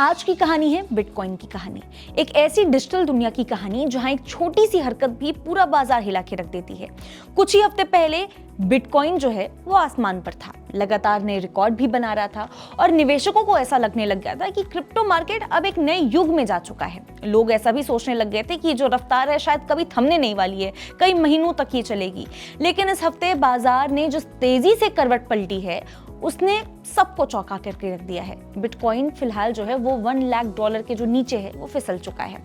आज की कहानी है बिटकॉइन की कहानी। एक ऐसी डिजिटल दुनिया की कहानी जहां एक छोटी सी हरकत भी पूरा बाजार हिला के रख देती है। कुछ ही हफ्ते पहले बिटकॉइन जो है वो आसमान पर था, लगातार नए रिकॉर्ड भी बना रहा था और निवेशकों को ऐसा लगने लग गया था कि क्रिप्टो मार्केट अब एक नए युग में जा चुका है। लोग ऐसा भी सोचने लग गए थे कि जो रफ्तार है शायद कभी थमने नहीं वाली है, कई महीनों तक ये चलेगी। लेकिन इस हफ्ते बाजार ने जो तेजी से करवट पलटी है उसने सबको चौंका करके रख दिया है। बिटकॉइन फिलहाल जो है वो $1 लाख के जो नीचे है वो फिसल चुका है।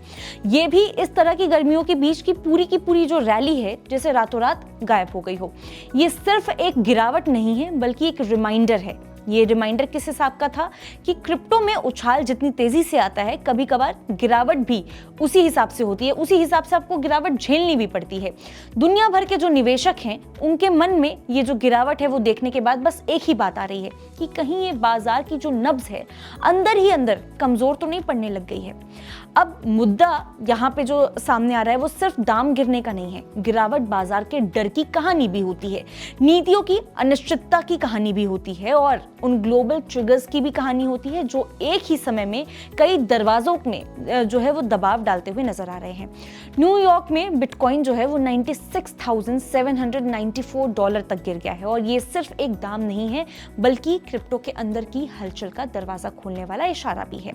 ये भी इस तरह की गर्मियों के बीच की पूरी जो रैली है जैसे रातों रात गायब हो गई हो। ये सिर्फ एक गिरावट नहीं है बल्कि एक रिमाइंडर है। ये रिमाइंडर किस हिसाब का था कि क्रिप्टो में उछाल जितनी तेजी से आता है कभी कभार गिरावट भी उसी हिसाब से होती है, उसी हिसाब से आपको गिरावट झेलनी भी पड़ती है। दुनिया भर के जो निवेशक हैं उनके मन में ये जो गिरावट है वो देखने के बाद बस एक ही बात आ रही है कि कहीं ये बाजार की जो नब्ज है अंदर ही अंदर कमजोर तो नहीं पड़ने लग गई है। अब मुद्दा यहाँ पे जो सामने आ रहा है वो सिर्फ दाम गिरने का नहीं है, गिरावट बाजार के डर की कहानी भी होती है, नीतियों की अनिश्चितता की कहानी भी होती है और उन ग्लोबल ट्रिगर्स की भी कहानी होती है जो एक ही समय में कई दरवाजों में जो है वो दबाव डालते हुए नजर आ रहे हैं। न्यूयॉर्क में बिटकॉइन जो है वो $96,794 तक गिर गया है और ये सिर्फ एक दाम नहीं है बल्कि क्रिप्टो के अंदर की हलचल का दरवाजा खोलने वाला इशारा भी है।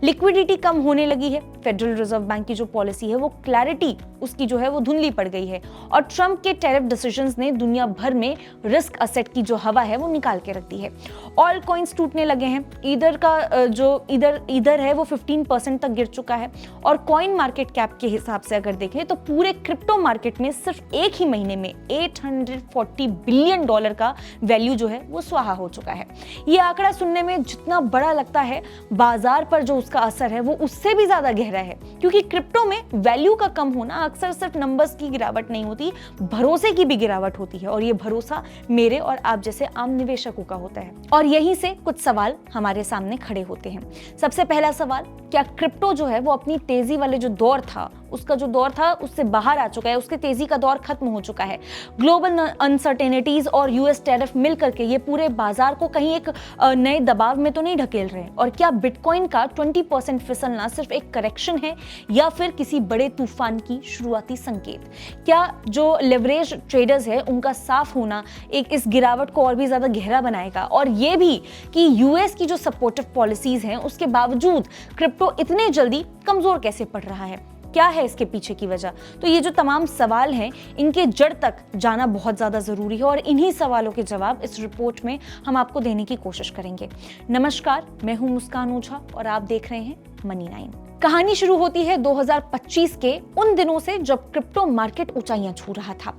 लिक्विडिटी कम होने लगी है, फेडरल रिजर्व बैंक की जो पॉलिसी है वो क्लैरिटी उसकी जो है वो धुंधली पड़ गई है और ट्रंप के टैरिफ डिसीजंस ने दुनिया भर में रिस्क असेट की जो हवा है वो निकाल के रख दी है। ऑल कॉइन्स टूटने लगे हैं, ईदर का जो ईदर है वो 15% तक गिर चुका है और कॉइन मार्केट कैप के हिसाब से अगर देखें तो पूरे क्रिप्टो मार्केट में सिर्फ एक ही महीने में $840 बिलियन का वैल्यू जो है वो स्वाहा हो चुका है। ये आंकड़ा सुनने में जितना बड़ा लगता है बाजार पर जो उसका असर है वो उससे भी ज्यादा गहरा है, क्योंकि क्रिप्टो में वैल्यू का कम होना अक्सर सिर्फ नंबर्स की गिरावट नहीं होती, भरोसे की भी गिरावट होती है और ये भरोसा मेरे और आप जैसे आम निवेशकों का होता है। और यहीं से कुछ सवाल हमारे सामने खड़े होते हैं। सबसे पहला सवाल, क्या क्रिप्टो जो है वो अपनी तेजी वाले जो दौर था उससे बाहर आ चुका है, उसके तेजी का दौर खत्म हो चुका है? ग्लोबल अनसर्टेनिटीज और यूएस टैरिफ मिल करके ये पूरे बाजार को कहीं एक नए दबाव में तो नहीं ढकेल रहे हैं? और क्या बिटकॉइन का 20% फिसलना सिर्फ एक करेक्शन है या फिर किसी बड़े तूफान की शुरुआती संकेत? क्या जो लेवरेज ट्रेडर्स है उनका साफ होना एक इस गिरावट को और भी ज्यादा गहरा बनाएगा? और ये भी कि यूएस की जो सपोर्टिव पॉलिसीज हैं उसके बावजूद क्रिप्टो इतने जल्दी कमजोर कैसे पड़ रहा है? क्या है इसके पीछे की वजह? तो ये जो तमाम सवाल हैं इनके जड़ तक जाना बहुत ज्यादा जरूरी है और इन्हीं सवालों के जवाब इस रिपोर्ट में हम आपको देने की कोशिश करेंगे। नमस्कार, मैं हूं मुस्कान ओझा और आप देख रहे हैं मनी 9। कहानी शुरू होती है 2025 के उन दिनों से जब क्रिप्टो मार्केट ऊंचाइयां छू रहा था।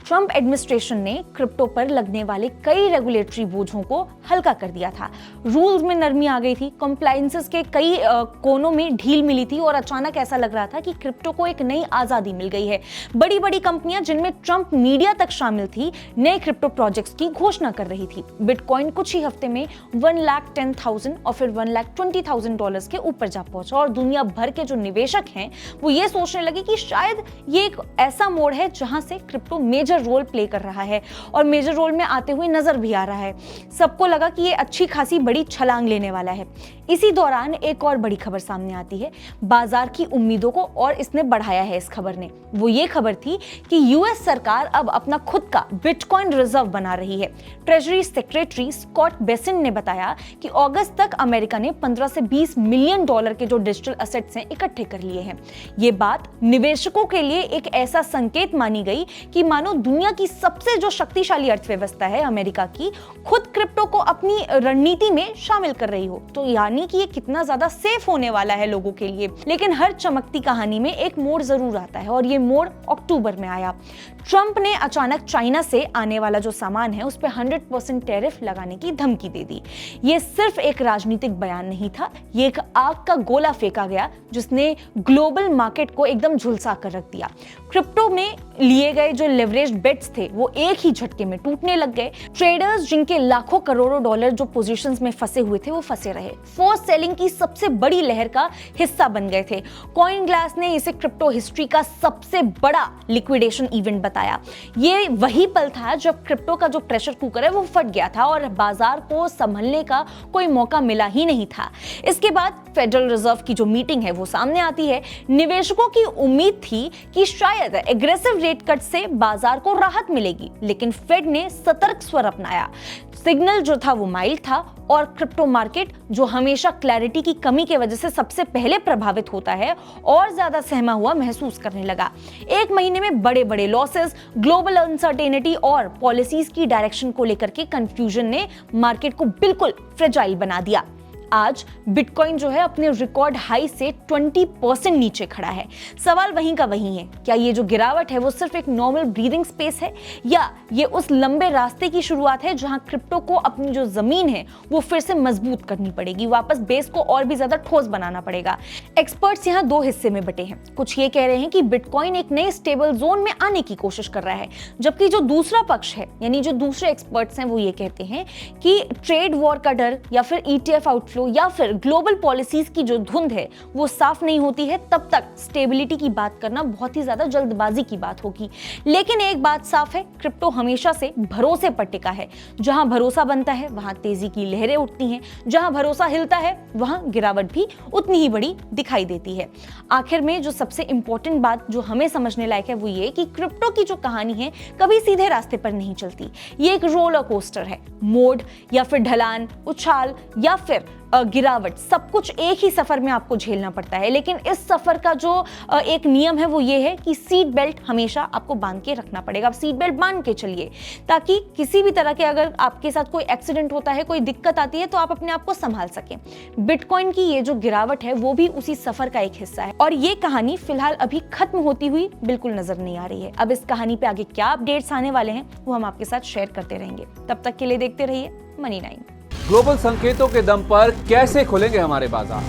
ट्रंप एडमिनिस्ट्रेशन ने क्रिप्टो पर लगने वाले कई रेगुलेटरी बोझों को हल्का कर दिया था, रूल्स में नरमी आ गई थी, कंप्लायंसेस के कई कोनों में ढील मिली थी और अचानक ऐसा लग रहा था कि क्रिप्टो को एक नई आजादी मिल गई है। बड़ी बड़ी कंपनियां जिनमें ट्रंप मीडिया तक शामिल थी नए क्रिप्टो प्रोजेक्ट्स की घोषणा कर रही थी। बिटकॉइन कुछ ही हफ्ते में $1,10,000 और फिर $1,20,000 के ऊपर जा पहुंचा और दुनिया भर के जो निवेशक हैं वो ये सोचने लगे कि शायद ये एक ऐसा मोड़ है जहां से क्रिप्टो मेजर रोल प्ले कर रहा है और मेजर रोल में आते हुए नजर भी आ रहा है। सबको लगा कि ये अच्छी खासी बड़ी छलांग लेने वाला है। इसी दौरान एक और बड़ी खबर सामने आती है, बाजार की उम्मीदों को और इसने बढ़ाया है इस खबर ने। वो ये खबर थी कि यूएस सरकार अब अपना खुद का बिटकॉइन रिजर्व बना रही है। ट्रेजरी सेक्रेटरी स्कॉट बेसिन ने बताया कि अगस्त तक अमेरिका ने $15 से $20 मिलियन के जो डिजिटल असेट्स हैं इकट्ठे कर लिए हैं। ये बात निवेशकों के लिए एक ऐसा संकेत मानी गई कि मानो दुनिया की सबसे जो शक्तिशाली अर्थव्यवस्था है अमेरिका की, खुद क्रिप्टो को अपनी रणनीति में शामिल कर रही हो। तो यानी कि ये कितना ज्यादा सेफ होने वाला है लोगों के लिए। लेकिन हर चमकती कहानी में एक मोड़ जरूर आता है और ये मोड़ अक्टूबर में आया। ट्रंप ने अचानक चाइना से आने वाला जो सामान है उस पर 100% टैरिफ लगाने की धमकी दे दी। ये सिर्फ एक राजनीतिक बयान नहीं था, ये एक आग का गोला फेंका गया जिसने ग्लोबल मार्केट को एकदम झुलसा कर रख दिया। क्रिप्टो में लिए गए जो लेवरेज बेट्स थे वो एक ही झटके में टूटने लग गए। ट्रेडर्स जिनके लाखों करोड़ों डॉलर जो पोजीशंस में फंसे हुए थे वो फंसे रहे। फोर्स सेलिंग की सबसे बड़ी लहर का हिस्सा बन गए थे। कॉइन ग्लास ने इसे क्रिप्टो हिस्ट्री का सबसे बड़ा लिक्विडेशन इवेंट बताया। ये वही पल था जब क्रिप्टो का जो प्रेशर कुकर है वो फट गया था और बाजार को संभलने का कोई मौका मिला ही नहीं था। इसके बाद फेडरल रिजर्व की जो मीटिंग है वो सामने आती है। निवेशकों की उम्मीद थी कि शायद एग्रेसिव रेट कट से बाजार को राहत मिलेगी, लेकिन फेड ने सतर्क स्वर अपनाया। सिग्नल जो था वो माइल्ड था और क्रिप्टो मार्केट, जो हमेशा क्लैरिटी की कमी की वजह से सबसे पहले प्रभावित होता है, और ज्यादा सहमा हुआ महसूस करने लगा। एक महीने में बड़े बड़े लॉसेस, ग्लोबल अनसर्टेनिटी और पॉलिसीज की डायरेक्शन को लेकर के कंफ्यूजन ने मार्केट को बिल्कुल फ्रेजाइल बना दिया। आज बिटकॉइन जो है अपने रिकॉर्ड हाई से 20% नीचे खड़ा है। सवाल वहीं का वहीं है, क्या ये जो गिरावट है वो सिर्फ एक नॉर्मल ब्रीदिंग स्पेस है या ये उस लंबे रास्ते की शुरुआत है जहां क्रिप्टो को अपनी जो जमीन है वो फिर से मजबूत करनी पड़ेगी, वापस बेस को और भी ज्यादा ठोस बनाना पड़ेगा। एक्सपर्ट्स यहाँ दो हिस्से में बटे हैं। कुछ ये कह रहे हैं कि बिटकॉइन एक नए स्टेबल जोन में आने की कोशिश कर रहा है, जबकि जो दूसरा पक्ष है यानी जो दूसरे एक्सपर्ट्स हैं वो ये कहते हैं कि ट्रेड वॉर का डर या फिर ETF आउटफ्लो या फिर ग्लोबल पॉलिसीज की जो धुंध है वो साफ नहीं होती है, तब तक स्टेबिलिटी की बात करना बहुत ही ज्यादा जल्दबाजी की बात होगी। लेकिन एक बात साफ है, क्रिप्टो हमेशा से भरोसे पर टिका है। जहां भरोसा बनता है वहां तेजी की लहरें उठती हैं, जहां भरोसा हिलता है वहां गिरावट भी उतनी ही बड़ी दिखाई देती है। आखिर में जो सबसे इंपॉर्टेंट बात जो हमें समझने लायक है वो ये कि क्रिप्टो की जो कहानी है कभी सीधे रास्ते पर नहीं चलती। ये एक रोलर कोस्टर है। मोड़ या फिर ढलान, उछाल या फिर गिरावट, सब कुछ एक ही सफर में आपको झेलना पड़ता है। लेकिन इस सफर का जो एक नियम है वो ये है कि सीट बेल्ट हमेशा आपको बांध के रखना पड़ेगा। आप सीट बेल्ट बांध के चलिए ताकि किसी भी तरह के अगर आपके साथ कोई एक्सीडेंट होता है, कोई दिक्कत आती है तो आप अपने आप को संभाल सकें। बिटकॉइन की ये जो गिरावट है वो भी उसी सफर का एक हिस्सा है और ये कहानी फिलहाल अभी खत्म होती हुई बिल्कुल नजर नहीं आ रही है। अब इस कहानी पे आगे क्या अपडेट्स आने वाले हैं वो हम आपके साथ शेयर करते रहेंगे। तब तक के लिए देखते रहिए मनी9। ग्लोबल संकेतों के दम पर कैसे खुलेंगे हमारे बाजार?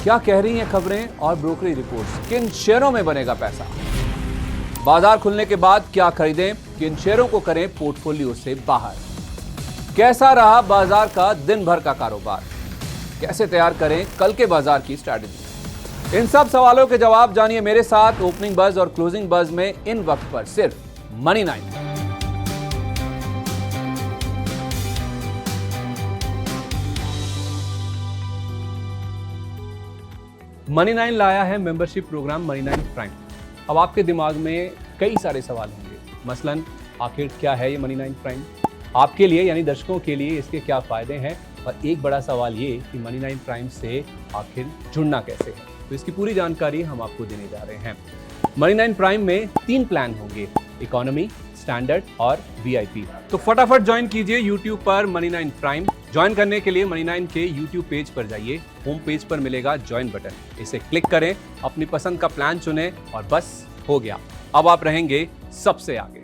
क्या कह रही हैं खबरें और ब्रोकरेज रिपोर्ट्स? किन शेयरों में बनेगा पैसा? बाजार खुलने के बाद क्या खरीदें, किन शेयरों को करें पोर्टफोलियो से बाहर? कैसा रहा बाजार का दिन भर का कारोबार? कैसे तैयार करें कल के बाजार की स्ट्रैटेजी? इन सब सवालों के जवाब जानिए मेरे साथ ओपनिंग बज और क्लोजिंग बज में, इन वक्त पर सिर्फ मनी9। मनी9 लाया है मेंबरशिप प्रोग्राम मनी9 प्राइम। अब आपके दिमाग में कई सारे सवाल होंगे, मसलन आखिर क्या है ये मनी9 प्राइम, आपके लिए यानी दर्शकों के लिए इसके क्या फायदे हैं, और एक बड़ा सवाल ये कि मनी9 प्राइम से आखिर जुड़ना कैसे है। तो इसकी पूरी जानकारी हम आपको देने जा रहे हैं। मनी9 प्राइम में 3 प्लान होंगे, इकोनॉमी, स्टैंडर्ड और VIP। तो फटाफट ज्वाइन कीजिए YouTube पर मनी9 प्राइम। ज्वाइन करने के लिए मनी9 के YouTube पेज पर जाइए, होम पेज पर मिलेगा ज्वाइन बटन, इसे क्लिक करें, अपनी पसंद का प्लान चुनें और बस हो गया, अब आप रहेंगे सबसे आगे।